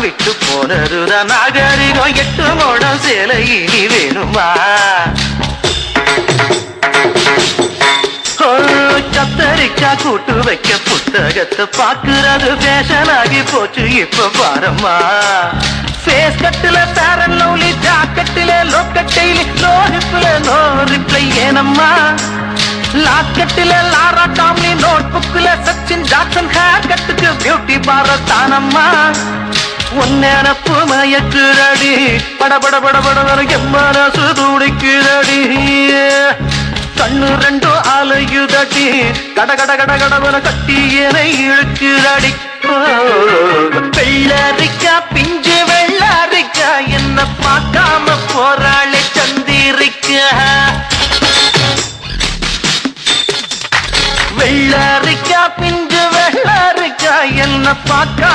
விட்டு போனதுதான் நாகரிகம் 8 முழம் சேலை இனி வேணுமா கத்தரிக்கா கூட்டு வைக்க புத்தகத்தை பாக்குறது ஃபேஷன் ஆகி போச்சு இப்ப பாரம்மா ஃபேஸ் கட்டுல பேரன் லவ்லி ஜாக்கெட்டில லோக்கட்டையில நோ ஹிப்ல நோ ரிப்ளை ஏனம்மா லாக்கெட்டில லாரா டாம்லி நோட் புக்ல சச்சின் ஜாக்சன் ஹேர் கட்டுக்கு பியூட்டி பார்லர் தானம்மா உன்னப்பு மயக்குறடி படபட படபட எம்மனசு துடிக்குறடி கண்ணு 2 அலையுதடி கட கட கட கடவன கட்டி என இழுக்குறடி வெள்ளரிக்கா பிஞ்சு வெள்ளரிக்கா என்ன பார்க்காம போராளி சந்திரிக்கா வெள்ளரிக்கா பிஞ்சு வெள்ளரிக்கா என்ன பார்க்க